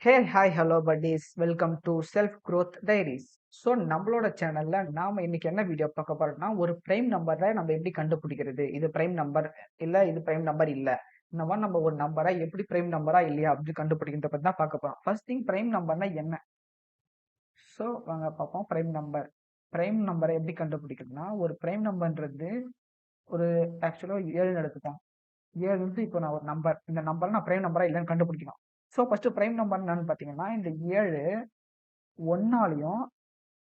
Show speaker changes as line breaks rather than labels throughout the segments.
Hey hi hello buddies welcome to self growth diaries. So நம்மளோட சேனல்ல நாம இன்னைக்கு என்ன வீடியோ பார்க்க போறோம்னா, ஒரு பிரைம் நம்பரை நம்ம எப்படி கண்டுபிடிக்கிறது, இது பிரைம் நம்பர் இல்ல இது பிரைம் நம்பர் இல்ல, இந்த மாதிரி நம்ம ஒரு நம்பரை எப்படி பிரைம் நம்பரா இல்லையா அப்படி கண்டுபிடிக்கிறத பத்தி தான் பார்க்க போறோம். ஃபர்ஸ்ட் திங், பிரைம் நம்பர்னா என்ன? ஸோ வாங்க பார்ப்போம். பிரைம் நம்பரை எப்படி கண்டுபிடிக்கிறதுனா, ஒரு பிரைம் நம்பர்ன்றது ஒரு ஆக்சுவலா 7 எடுத்துப்போம். 7 வந்து இப்போ நான் ஒரு நம்பர், இந்த நம்பர் நான் பிரைம் நம்பரா இல்லைன்னு கண்டுபிடிக்கணும். ஸோ ஃபர்ஸ்ட் பிரைம் நம்பர் என்னன்னு பார்த்தீங்கன்னா, இந்த 7 ஒன்னாலையும்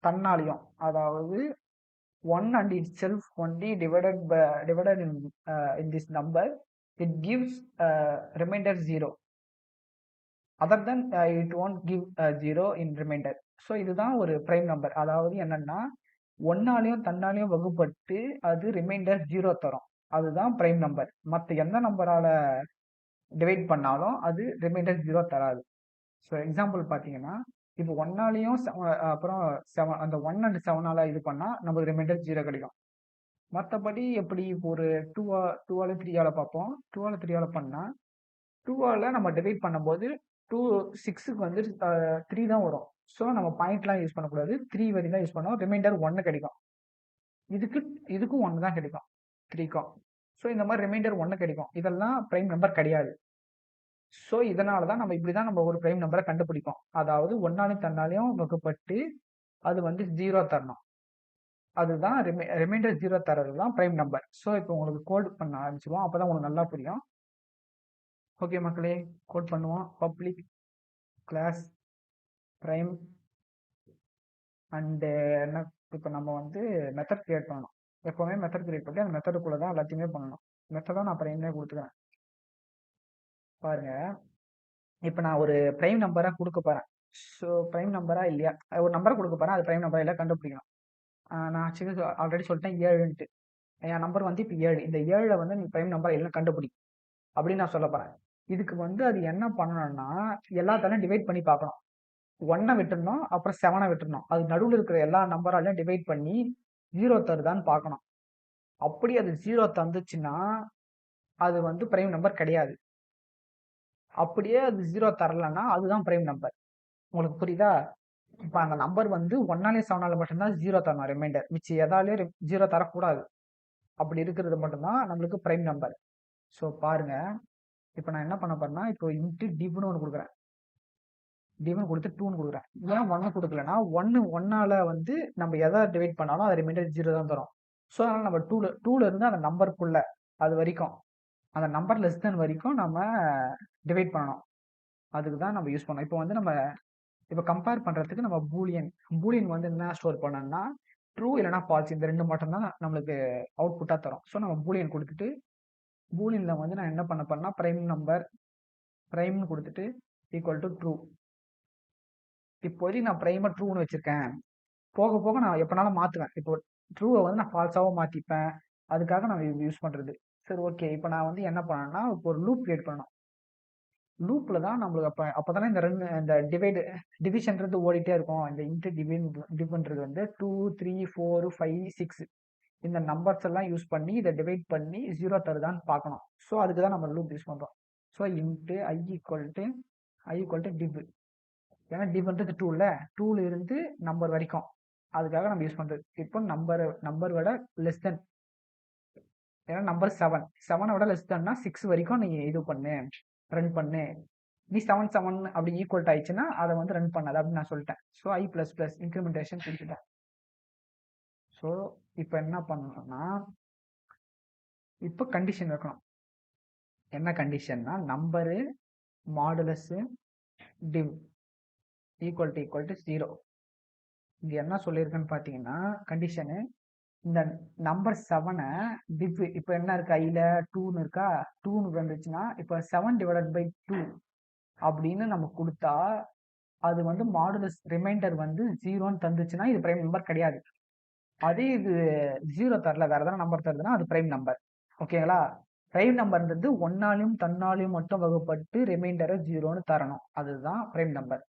தன்னாலையும், அதாவது 1 and itself only divided in this number, it gives remainder 0. Other than it won't give 0 in remainder. So இதுதான் ஒரு பிரைம் நம்பர். அதாவது என்னன்னா, ஒன்னாலையும் தன்னாலையும் வகுப்பட்டு அது ரிமைண்டர் 0 தரும். அதுதான் பிரைம் நம்பர். மற்ற எந்த நம்பரால டிவைட் பண்ணாலும் அது ரிமைண்டர் 0 தராது. ஸோ எக்ஸாம்பிள் பார்த்தீங்கன்னா, இப்போ ஒன்னாலையும் அப்புறம் 7, அந்த 1 அண்ட் 7ஆல இது பண்ணா நமக்கு ரிமைண்டர் 0 கிடைக்கும். மற்றபடி எப்படி இப்போ ஒரு 2ஆல 3ஆல பார்ப்போம். 2ஆல 3ஆல பண்ணா 2ஆல நம்ம டிவைட் பண்ணும்போது 2 6க்கு வந்து 3 தான் வரும். ஸோ நம்ம பாயிண்ட்லாம் யூஸ் பண்ணக்கூடாது, 3 வரை தான் யூஸ் பண்ணோம். ரிமைண்டர் 1 கிடைக்கும். இதுக்கும் 1 தான் கிடைக்கும், 3க்கும். ஸோ இந்த மாதிரி ரிமைண்டர் 1 கிடைக்கும். இதெல்லாம் பிரைம் நம்பர் கிடையாது. ஸோ இதனால தான் நம்ம இப்படி தான் நம்ம ஒரு பிரைம் நம்பரை கண்டுபிடிப்போம். அதாவது ஒன்னாலையும் தன்னாலையும் வகுப்பட்டு அது வந்து 0 தரணும். அதுதான் ரிமைண்டர் 0 தரது தான் பிரைம் நம்பர். ஸோ இப்போ உங்களுக்கு கோட் பண்ண ஆரம்பிச்சிருவோம். அப்பதான் உங்களுக்கு நல்லா புரியும். ஓகே மக்களே, கோட் பண்ணுவோம். பப்ளிக் கிளாஸ் பிரைம் அண்டு என்ன, இப்போ நம்ம வந்து மெத்தட் கிரியேட் பண்ணணும். எப்போவுமே மெத்தட் கிரியேட் பண்ணி அந்த மெத்தடுக்குள்ள தான் எல்லாத்தையுமே பண்ணணும். மெத்தடாக நான் பிரைம்லேயே கொடுத்துக்கிறேன். பாருங்க, இப்போ நான் ஒரு பிரைம் நம்பரை கொடுக்க போறேன். ஸோ பிரைம் நம்பரா இல்லையா, ஒரு நம்பரை கொடுக்க போறேன், அது பிரைம் நம்பரா இல்லையா கண்டுபிடிக்கணும். நான் ஆக்சுவலி ஆல்ரெடி சொல்லிட்டேன் 7ன்ட்டு. என் நம்பர் வந்து இப்போ 7. இந்த 7ல வந்து நீ பிரைம் நம்பர் எல்லாம் கண்டுபிடி அப்படின்னு நான் சொல்ல போறேன். இதுக்கு வந்து அது என்ன பண்ணணும்னா, எல்லாத்தாலையும் டிவைட் பண்ணி பார்க்கணும். 1 விட்டுறணும், அப்புறம் 7 விட்டுறணும். அது நடுவில் இருக்கிற எல்லா நம்பராலையும் டிவைட் பண்ணி 0 தருதான்னு பார்க்கணும். அப்படி அது 0 தந்துச்சுன்னா அது வந்து பிரைம் நம்பர் கிடையாது. அப்படியே அது 0 தரலன்னா அதுதான் பிரைம் நம்பர். உங்களுக்கு புரியுதா? இப்போ அந்த நம்பர் வந்து 1ஆலே 7ஆல மட்டும்தான் 0 தரணும் ரிமைண்டர். மிச்சம் எதாலையும் 0 தரக்கூடாது. அப்படி இருக்கிறது மட்டும்தான் நம்மளுக்கு பிரைம் நம்பர். ஸோ பாருங்க, இப்போ நான் என்ன பண்ண போறேன்னா, இப்போ இன்ட்டு டிவ்னு ஒன்று கொடுக்குறேன். டிவன் கொடுத்து 2ன்னு கொடுக்குறேன். ஏன் 1 கொடுக்கலன்னா, 1ஆல வந்து நம்ம எதை டிவைட் பண்ணாலும் அது ரிமைண்டர் 0 தான் தரும். ஸோ அதனால நம்ம 2ல இருந்து அந்த நம்பருக்குள்ள அது வரைக்கும், அந்த நம்பர் லெஸ் தென் வரைக்கும் நம்ம டிவைட் பண்ணணும். அதுக்கு தான் நம்ம யூஸ் பண்ணோம். இப்போ வந்து நம்ம இப்போ கம்பேர் பண்றதுக்கு நம்ம பூலியன் வந்து என்ன ஸ்டோர் பண்ணோம்னா, ட்ரூ இல்லைனா ஃபால்ஸ், இந்த 2 மட்டும் தான் நம்மளுக்கு அவுட்புட்டா தரும். ஸோ நம்ம பூலியன் கொடுத்துட்டு, பூலியன்ல வந்து நான் என்ன பண்ண போறேன்னா, பிரைம் நம்பர் பிரைம்னு கொடுத்துட்டு ஈக்குவல் டு ட்ரூ. இப்போதைக்கு நான் பிரைமை ட்ரூன்னு வச்சிருக்கேன். போக போக நான் எப்பனாலும் மாத்துவேன். இப்போ ட்ரூவை வந்து நான் ஃபால்ஸாவும் மாத்திப்பேன். அதுக்காக நான் யூஸ் பண்றது. சரி, ஓகே. இப்போ நான் வந்து என்ன பண்ணேன்னா, இப்போ ஒரு லூப் கிரியேட் பண்ணணும். லூப்ல தான் நம்மளுக்கு அப்பதானே இந்த டிவிஷன்றது ஓடிட்டே இருக்கும். இந்த இன்ட்டு டிவ்ன்றது வந்து 2 3 4 5 6 இந்த நம்பர்ஸ் எல்லாம் யூஸ் பண்ணி இதை டிவைட் பண்ணி 0 தருதான்னு பார்க்கணும். ஸோ அதுக்கு தான் நம்ம லூப் யூஸ் பண்றோம். So into I equal to div. ஏன்னா டிவ்ன்றது 2ல, 2ல இருந்து நம்பர் வரைக்கும், அதுக்காக நம்ம யூஸ் பண்றது. இப்போ நம்பர் விட லெஸ் தென், ஏன்னா நம்பர் 7 விட லெஸ் தென்னா 6 வரைக்கும் நீ இது பண்ணு, ரன் பண்ணு. நீ 7 அப்படி ஈக்குவல் ஆயிடுச்சுன்னா அதை வந்து ரன் பண்ணாது அப்படின்னு நான் சொல்லிட்டேன். So I plus plus incrementation கொடுத்துட்டேன். ஸோ இப்போ என்ன பண்ணணும்னா, இப்போ கண்டிஷன் வைக்கணும். என்ன கண்டிஷன்னா, number modulus div equal to 0. இங்க என்ன சொல்லியிருக்குன்னு பார்த்தீங்கன்னா, கண்டிஷனு இந்த நம்பர் 7 டிவ் இப்போ என்ன இருக்கு, ஐல 2ன்னு இருக்கா, 2ன்னு வந்துச்சுன்னா இப்போ 7 டிவைடட் பை 2 அப்படின்னு நம்ம கொடுத்தா அது வந்து மாடுலஸ் ரிமைண்டர் வந்து 0ன்னு தந்துச்சுன்னா இது பிரைம் நம்பர் கிடையாது. அதே இது 0 தரல, வேற ஏதாவது நம்பர் தருதுன்னா அது பிரைம் நம்பர். ஓகேங்களா? பிரைம் நம்பர்ன்றது ஒன்னாலையும் தன்னாலையும் மட்டும் வகுப்பட்டு ரிமைண்டரை 0ன்னு தரணும். அதுதான் பிரைம் நம்பர்.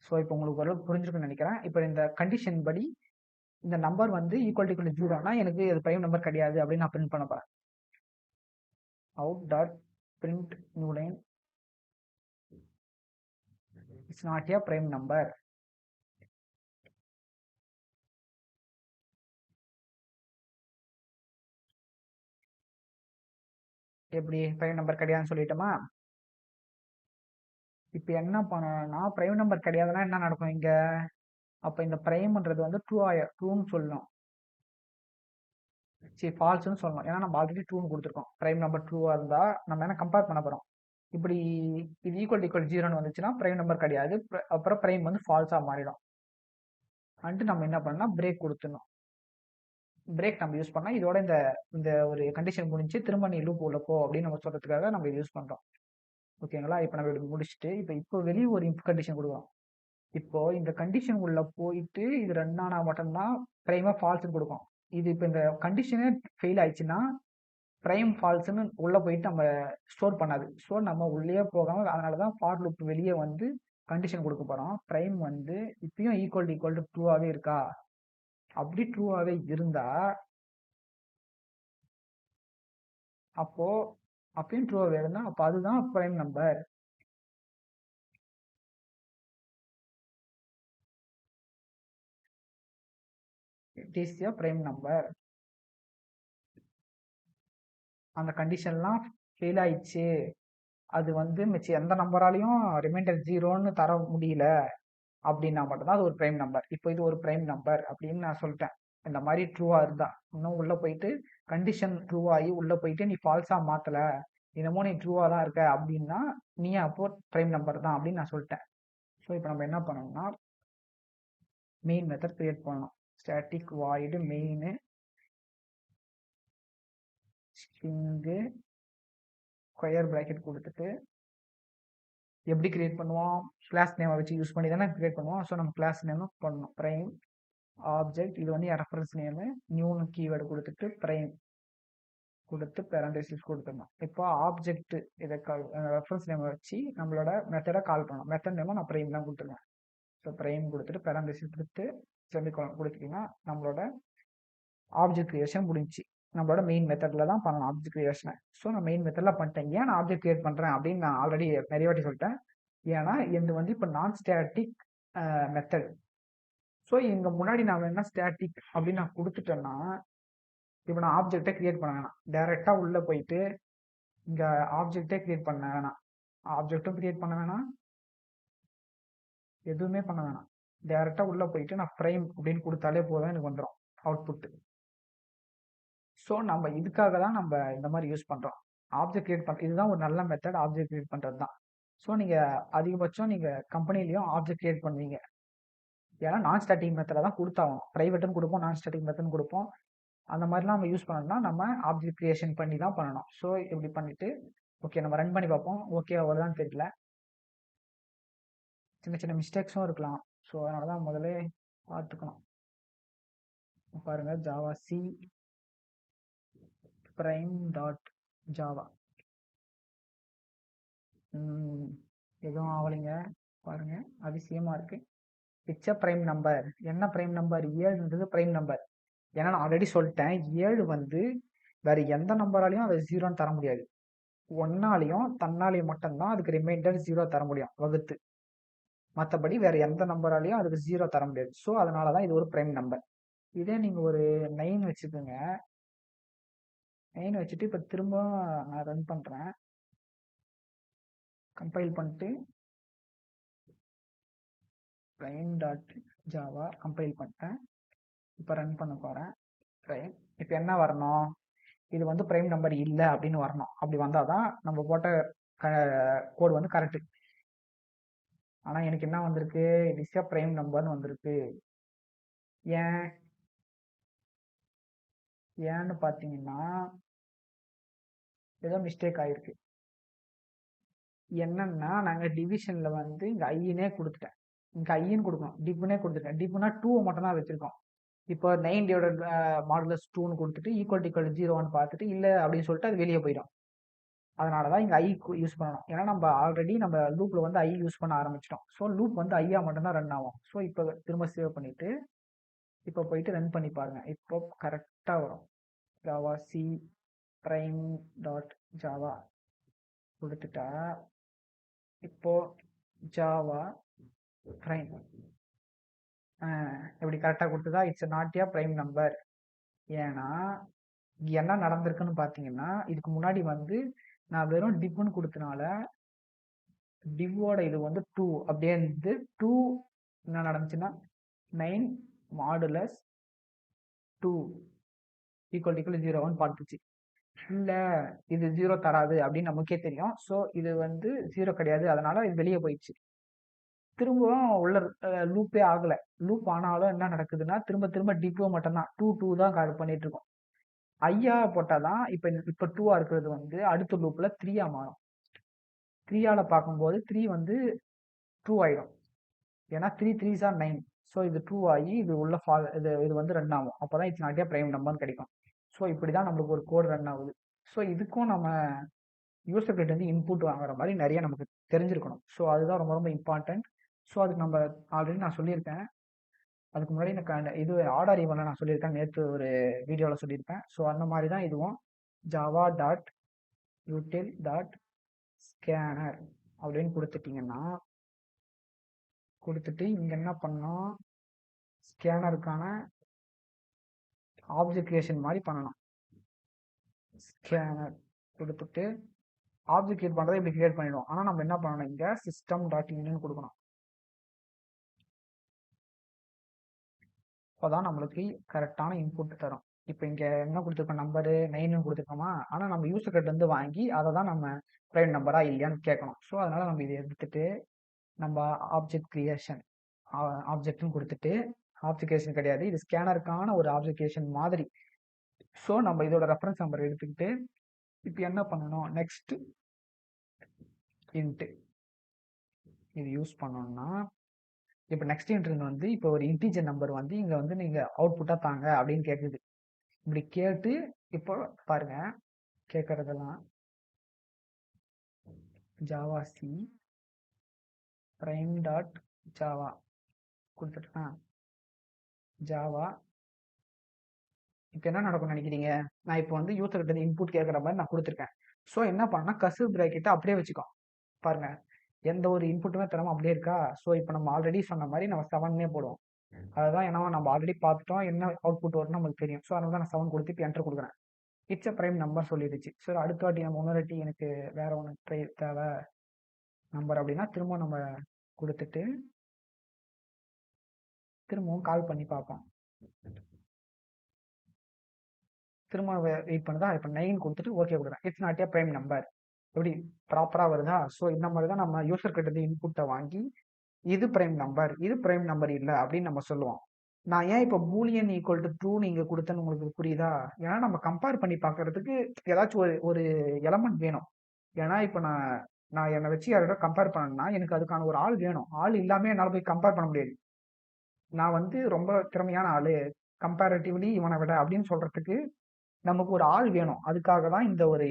ஸோ இப்போ உங்களுக்கு ஓரளவுக்கு புரிஞ்சிருக்குன்னு நினைக்கிறேன். இப்போ இந்த கண்டிஷன் படி இந்த நம்பர் வந்து ஈக்குவல் டு 0னா எனக்கு அது பிரைம் நம்பர் கிடையாது அப்படின்னு நான் பிரிண்ட் பண்ண போறேன். Out dot print new line it's not a prime number. எப்படி பிரைம் நம்பர் கிடையாதுன்னு சொல்லிட்டோமா? இப்போ என்ன பண்ணணும்னா பிரைம் நம்பர் கிடையாதுன்னா என்ன நடக்கும் இங்க? அப்போ இந்த பிரைம்ன்றது வந்து ட்ரூன்னு சொல்லணும். சரி ஃபால்ஸ்னு சொல்லணும். ஏன்னா நம்ம ஆல்ரெடி ட்ரூன்னு கொடுத்துருக்கோம். பிரைம் நம்பர் ட்ரூவா இருந்தா நம்ம என்ன கம்பேர் பண்ண போறோம்? இப்படி இது ஈக்குவல் ஜீரோன்னு வந்துச்சுன்னா பிரைம் நம்பர் கிடையாது. அப்புறம் பிரைம் வந்து ஃபால்ஸா மாறிடும். வந்துட்டு நம்ம என்ன பண்ணலாம், பிரேக் கொடுத்துடணும். பிரேக் நம்ம யூஸ் பண்ணா இதோட இந்த இந்த ஒரு கண்டிஷன் முடிஞ்சு திரும்ப நீ லூப் உள்ள போ அப்படின்னு நம்ம சொல்றதுக்காக நம்ம இது யூஸ் பண்றோம். ஓகேங்களா? இப்போ நம்ம இப்படி முடிச்சுட்டு இப்போ வெளியே ஒரு இஃப் கண்டிஷன் கொடுக்குறோம். இப்போ இந்த கண்டிஷன் உள்ள போயிட்டு இது ரன் ஆனா மட்டும்தான் பிரைமா ஃபால்ஸ்னு கொடுக்கும். இது இப்போ இந்த கண்டிஷனே ஃபெயில் ஆயிடுச்சுன்னா பிரைம் ஃபால்ஸ்னு உள்ள போயிட்டு நம்ம ஸ்டோர் பண்ணாது. ஸோ நம்ம உள்ளே போகாம அதனாலதான் ஃபார் லூப் வெளியே வந்து கண்டிஷன் கொடுக்க போறோம். பிரைம் வந்து இப்பயும் ஈக்குவல் டு ட்ரூவாவே இருக்கா? அப்படி ட்ரூவாவே இருந்தா அப்போ அப்பயும் ட்ரூவாவே இருந்தா அப்போ அதுதான் prime number. It is a prime number. அந்த கண்டிஷன்லாம் ஃபெயில் ஆயிடுச்சு, அது வந்து மிச்சம் எந்த நம்பராலையும் ரிமைண்டர் ஜீரோன்னு தர முடியல அப்படின்னா மட்டும்தான் அது ஒரு பிரைம் நம்பர். இப்போ இது ஒரு பிரைம் நம்பர் அப்படின்னு நான் சொல்லிட்டேன். இந்த மாதிரி ட்ரூவா இருந்தா இன்னும் உள்ள போயிட்டு கண்டிஷன் ட்ரூ ஆகி உள்ள போயிட்டு நீ ஃபால்ஸா மாத்தல, இன்னமும் நீ ட்ரூவா தான் இருக்க அப்படின்னா நீ அப்போ பிரைம் நம்பர் தான் அப்படின்னு நான் சொல்லிட்டேன். ஸோ இப்போ நம்ம என்ன பண்ணணும்னா மெயின் மெத்தட் கிரியேட் பண்ணணும். Static void main string square bracket கொடுத்துட்டு எப்படி கிரியேட் பண்ணுவோம்? கிளாஸ் நேமை வச்சு யூஸ் பண்ணி தானே கிரியேட் பண்ணுவோம். ஸோ நம்ம கிளாஸ் நேம் பண்ணணும். பிரைம் ஆப்ஜெக்ட், இது வந்து என் ரெஃபரன்ஸ் நேமு, நியூன்னு கீவேர்டு கொடுத்துட்டு பிரைம் கொடுத்து பேரண்டசிஸ் கொடுத்துடணும். இப்போ ஆப்ஜெக்ட் இதை ரெஃபரன்ஸ் நேமை வச்சு நம்மளோட மெத்தடை கால் பண்ணணும். மெத்தட் நேமை நான் பிரைம் தான் கொடுத்துருவேன். ஸோ பிரைம் கொடுத்துட்டு பேரண்டசிஸ் கொடுத்து செமிகோலன் கொடுத்தீங்கன்னா நம்மளோட ஆப்ஜெக்ட் கிரியேஷன் முடிஞ்சிச்சு. நம்மளோட மெயின் மெத்தட்ல தான் பண்ணணும் ஆப்ஜெக்ட் கிரியேஷனை. ஸோ நான் மெயின் மெத்தட்ல பண்ணிட்டேன். ஏன் நான் ஆப்ஜெக்ட் கிரியேட் பண்றேன் அப்படின்னு நான் ஆல்ரெடி நிறைய வாட்டி சொல்லிட்டேன். ஏன்னா இது வந்து இப்போ நான் ஸ்டாட்டிக் மெத்தட். ஸோ இங்க முன்னாடி நான் என்ன ஸ்டாட்டிக் அப்படின்னு நான் கொடுத்துட்டேன்னா இப்போ நான் ஆப்ஜெக்டை கிரியேட் பண்ண வேணாம். டைரக்டா உள்ள போயிட்டு இங்க ஆப்ஜெக்டே கிரியேட் பண்ண வேணாம். ஆப்ஜெக்டும் கிரியேட் பண்ண வேணாம், எதுவுமே பண்ண வேணாம். டைரக்டா உள்ள போயிட்டு நான் பிரைம் அப்படின்னு கொடுத்தாலே போதும், எனக்கு வந்துடும் அவுட்புட். ஸோ நம்ம இதுக்காக தான் நம்ம இந்த மாதிரி யூஸ் பண்றோம். ஆப்ஜெக்ட் கிரியேட் பண்ற இதுதான் ஒரு நல்ல மெத்தட், ஆப்ஜெக்ட் கிரியேட் பண்றது தான். ஸோ நீங்க அதிகபட்சம் நீங்க கம்பெனிலையும் ஆப்ஜெக்ட் கிரியேட் பண்ணுவீங்க. ஏன்னா நான் ஸ்டாட்டிக் மெத்தட தான் கொடுத்தாகணும். பிரைவேட்னு கொடுப்போம், நான் ஸ்டாட்டிக் மெத்தட்னு கொடுப்போம். அந்த மாதிரிலாம் நம்ம யூஸ் பண்ணணும்னா நம்ம ஆப்ஜெக்ட் கிரியேஷன் பண்ணி தான் பண்ணணும். ஸோ இப்படி பண்ணிட்டு ஓகே நம்ம ரன் பண்ணி பார்ப்போம். ஓகே அவ்வளோதான் தெரியல, சின்ன சின்ன மிஸ்டேக்ஸும் இருக்கலாம். ஸோ அதனால தான் முதல்ல பார்த்துக்கணும். பாருங்க Java C prime dot Java எதுவும் ஆகலைங்க. பாருங்க அதிசயமா இருக்கு. பிக்சர் பிரைம் நம்பர் என்ன பிரைம் நம்பர்? 7ன்றது பிரைம் நம்பர். ஏன்னா நான் ஆல்ரெடி சொல்லிட்டேன் 7 வந்து வேற எந்த நம்பராலையும் அதை ஜீரோன்னு தர முடியாது. ஒன்னாலையும் தன்னாலையும் மட்டும்தான் அதுக்கு ரிமைண்டர் ஜீரோ தர முடியும் வகுத்து. மற்றபடி வேற எந்த நம்பராலையும் அதுக்கு ஜீரோ தர முடியாது. ஸோ அதனாலதான் இது ஒரு பிரைம் நம்பர். இதே நீங்க ஒரு 9 வச்சுக்கோங்க. 9 வச்சுட்டு இப்ப திரும்ப நான் ரன் பண்றேன். கம்பைல் பண்ணிட்டு பிரைம் டாட் ஜாவா கம்பைல் பண்ணிட்டேன். இப்போ ரன் பண்ண போறேன். பிரைம் இப்போ என்ன வரணும்? இது வந்து பிரைம் நம்பர் இல்லை அப்படின்னு வரணும். அப்படி வந்தாதான் நம்ம போட்ட கோடு வந்து கரெக்ட். ஆனா எனக்கு என்ன வந்திருக்கு? இட் இஸ் எ பிரைம் நம்பர்னு வந்திருக்கு. ஏன் ஏன்னு பாத்தீங்கன்னா ஏதோ மிஸ்டேக் ஆயிருக்கு. என்னன்னா நாங்க டிவிஷன்ல வந்து இங்க ஐனே கொடுத்துட்டேன். இங்க ஐன்னு கொடுக்கணும், டிப்னே கொடுத்துட்டேன். டிப்னா 2 மட்டும் தான் வச்சிருக்கோம். இப்போ 9 டிவைடட் மாடுலஸ் 2ன்னு கொடுத்துட்டு ஈக்குவல் 0 பார்த்துட்டு இல்ல அப்படின்னு சொல்லிட்டு அது வெளியே போயிடும். அதனாலதான் இங்க ஐ யூஸ் பண்ணணும். ஏன்னா நம்ம ஆல்ரெடி நம்ம லூப்ல வந்து ஐ யூஸ் பண்ண ஆரம்பிச்சிட்டோம். ஸோ லூப் வந்து ஐயா மட்டும்தான் ரன் ஆகும். ஸோ இப்போ திரும்ப சேவ் பண்ணிட்டு இப்போ போயிட்டு ரன் பண்ணி பாருங்க. இப்போ கரெக்டா வரும். Java C prime dot Java கொடுத்துட்டா இப்போ ஜாவா ப்ரைம் இப்படி கரெக்டாக கொடுத்ததா it's not a prime number. ஏன்னா இங்க என்ன நடந்திருக்குன்னு பார்த்தீங்கன்னா, இதுக்கு முன்னாடி வந்து நான் வெறும் டிவ்னு கொடுத்தனால டிவோட இது வந்து 2 அப்படியே இருந்து 2 என்ன நடந்துச்சுன்னா 9 மாடுலஸ் 2 ஈக்குவல் ஈக்குவல் 0 பார்த்துச்சு. இல்லை இது 0 தராது அப்படின்னு நமக்கே தெரியும். ஸோ இது வந்து 0 கிடையாது, அதனால இது வெளியே போயிடுச்சு. திரும்பவும் உள்ள லூப்பே ஆகலை. லூப் ஆனாலும் என்ன நடக்குதுன்னா திரும்ப திரும்ப டிவோ மட்டும்தான் 2 2 தான் கால் பண்ணிட்டு இருக்கோம். ஐயா போட்டாதான் இப்போ 2 இருக்கிறது வந்து அடுத்த லூப்ல 3 மாறும். 3 பார்க்கும்போது 3 வந்து 2 ஆயிடும். ஏன்னா 3 3s are 9. ஸோ இது 2 ஆகி இது உள்ள இது வந்து ரன் ஆகும். அப்போதான் இட்ஸ் நாட் ஏ பிரைம் நம்பர்னு கிடைக்கும். ஸோ இப்படிதான் நம்மளுக்கு ஒரு கோட் ரன் ஆகுது. ஸோ இதுக்கும் நம்ம யூசர் கிட்ட இருந்து இன்புட் வாங்குற மாதிரி நிறைய நமக்கு தெரிஞ்சிருக்கணும். ஸோ அதுதான் ரொம்ப ரொம்ப இம்பார்ட்டன்ட். ஸோ அதுக்கு நம்ம ஆல்ரெடி நான் சொல்லியிருக்கேன். அதுக்கு முன்னாடி எனக்கு இது ஆர்டர் ஈவெண்ட்ல நான் சொல்லியிருக்கேன், நேற்று ஒரு வீடியோவில் சொல்லியிருப்பேன். ஸோ அந்த மாதிரி தான் இதுவும் java.util.scanner அப்படின்னு கொடுத்துட்டிங்கன்னா, கொடுத்துட்டு இங்கே என்ன பண்ணோம், ஸ்கேனருக்கான ஆப்ஜெக்ட் கிரியேஷன் மாதிரி பண்ணணும். ஸ்கேனர் கொடுத்துட்டு ஆப்ஜெக்ட் கிரியேட் பண்ணுறதை இப்படி கிரியேட் பண்ணிடுவோம். ஆனால் நம்ம என்ன பண்ணணும், இங்கே system.in கொடுக்கணும். அப்போதான் நம்மளுக்கு கரெக்டான இன்புட் தரும். இப்போ இங்கே என்ன கொடுத்துருக்கோம், நம்பரு 9 கொடுத்துருக்கோமா, ஆனால் நம்ம யூசர் கிட்ட இருந்து வாங்கி அதை தான் நம்ம ப்ரைவேட் நம்பரா இல்லையான்னு கேட்கணும். ஸோ அதனால நம்ம இதை எடுத்துட்டு நம்ம ஆப்ஜெக்ட் கிரியேஷன் ஆப்ஜெக்ட்னு கொடுத்துட்டு, ஆப்ஜெக்ட் கிரியேஷன் கிடையாது, இது ஸ்கேனருக்கான ஒரு ஆப்ஜெக்ட் கிரியேஷன் மாதிரி. ஸோ நம்ம இதோட ரெஃபரன்ஸ் நம்பர் எடுத்துக்கிட்டு இப்போ என்ன பண்ணணும், நெக்ஸ்ட் இன்ட்டு இது யூஸ் பண்ணோம்னா, இப்போ நெக்ஸ்ட் இன்ட்ரு வந்து இப்போ ஒரு இன்டீஜர் நம்பர் வந்து இங்கே வந்து நீங்கள் அவுட்புட்டாக தாங்க அப்படின்னு கேட்குது. இப்படி கேட்டு இப்போ பாருங்க கேட்கறதெல்லாம் Java C prime dot Java கொடுத்துட்டேன்னா ஜாவா இப்போ என்ன நடக்கும்னு நினைக்கிறீங்க, நான் இப்போ வந்து யூசர் கிட்ட இன்புட் கேட்குற மாதிரி நான் கொடுத்துருக்கேன். ஸோ என்ன பண்ணா கர்சர் பிராக்கெட்டை அப்படியே வச்சுக்கோ. பாருங்க எந்த ஒரு இன்புட்டுமே தராம அப்படியே இருக்கா. ஸோ இப்போ நம்ம ஆல்ரெடி சொன்ன மாதிரி நம்ம 7 போடுவோம். அதுதான் ஏன்னா நம்ம ஆல்ரெடி பார்த்துட்டோம், என்ன அவுட்புட் வரும்னு நமக்கு தெரியும். ஸோ அதனால தான் நான் 7 கொடுத்து இப்போ என்டர் கொடுக்குறேன். இட்ஸ் அ பிரைம் நம்பர் சொல்லிடுச்சு. ஸோ அடுத்த வாட்டி நம்ம இன்னொரு வாட்டி எனக்கு வேற ஒன்று தேவை நம்பர் அப்படின்னா திரும்ப நம்ம கொடுத்துட்டு திரும்பவும் கால் பண்ணி பார்ப்போம். திரும்ப வெயிட் பண்ணுதா, இப்போ 9 கொடுத்துட்டு ஓகே கொடுக்குறேன். It's not a prime number. எப்படி ப்ராப்பராக வருதா. ஸோ இந்த மாதிரி தான் நம்ம யூசர் கிட்ட இன்புட்டை வாங்கி இது பிரைம் நம்பர் இது பிரைம் நம்பர் இல்லை அப்படின்னு நம்ம சொல்லுவோம். நான் ஏன் இப்போ பூலியன் ஈக்குவல் டு ட்ரூ நீங்கள் கொடுத்தேன்னு உங்களுக்கு புரியுதா. ஏன்னா நம்ம கம்பேர் பண்ணி பார்க்கறதுக்கு ஏதாச்சும் ஒரு எலமெண்ட் வேணும். ஏன்னா இப்போ நான் என்னை வச்சு யாரோட கம்பேர் பண்ணேன்னா எனக்கு அதுக்கான ஒரு ஆள் வேணும். ஆள் இல்லாமல் என்னால் போய் கம்பேர் பண்ண முடியாது. நான் வந்து ரொம்ப திறமையான ஆள் கம்பேரிட்டிவ்லி இவனை விட அப்படின்னு சொல்றதுக்கு நமக்கு ஒரு ஆள் வேணும். அதுக்காக தான் இந்த ஒரு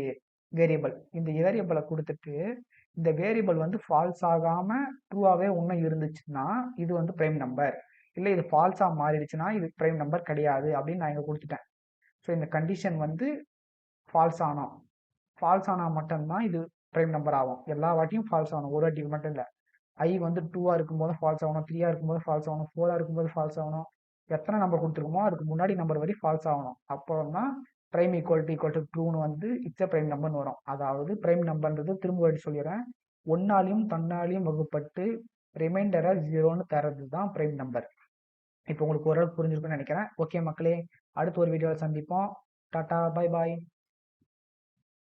வேரியபிள். இந்த வேரியபிளை கொடுத்துட்டு இந்த வேரியபிள் வந்து ஃபால்ஸ் ஆகாம ட்ரூவாகவே ஒன்றும் இருந்துச்சுன்னா இது வந்து பிரைம் நம்பர், இல்லை இது ஃபால்ஸாக மாறிடுச்சுன்னா இது பிரைம் நம்பர் கிடையாது அப்படின்னு நான் இங்கே கொடுத்துட்டேன். ஸோ இந்த கண்டிஷன் வந்து ஃபால்ஸ் ஆனால் மட்டும்தான் இது பிரைம் நம்பர் ஆகும். எல்லா வாட்டியும் ஃபால்ஸ் ஆகணும், ஒரு வாட்டிக்கு மட்டும் இல்லை. ஐ வந்து 2 இருக்கும்போது ஃபால்ஸ் ஆகணும், 3 இருக்கும்போது ஃபால்ஸ் ஆகணும், 4 இருக்கும்போது ஃபால்ஸ் ஆகணும். எத்தனை நம்பர் கொடுத்துருக்கோமோ அதுக்கு முன்னாடி நம்பர் வரை ஃபால்ஸ் ஆகணும். அப்புறம் தான் பிரைம் ஈக்குவல் டு ட்ரூன்னு வந்து இட்ஸ் பிரைம் நம்பர்னு வரும். அதாவது பிரைம் நம்பர்ன்றது திரும்ப வாட்டி சொல்லிடுறேன், ஒன்னாலையும் தன்னாலையும் வகுப்பட்டு ரிமைண்டரை 0ன்னு தரது தான் பிரைம் நம்பர். இப்போ உங்களுக்கு ஓரளவுக்கு புரிஞ்சிருக்குன்னு நினைக்கிறேன். ஓகே மக்களே, அடுத்த ஒரு வீடியோவில் சந்திப்போம். Tata, bye bye.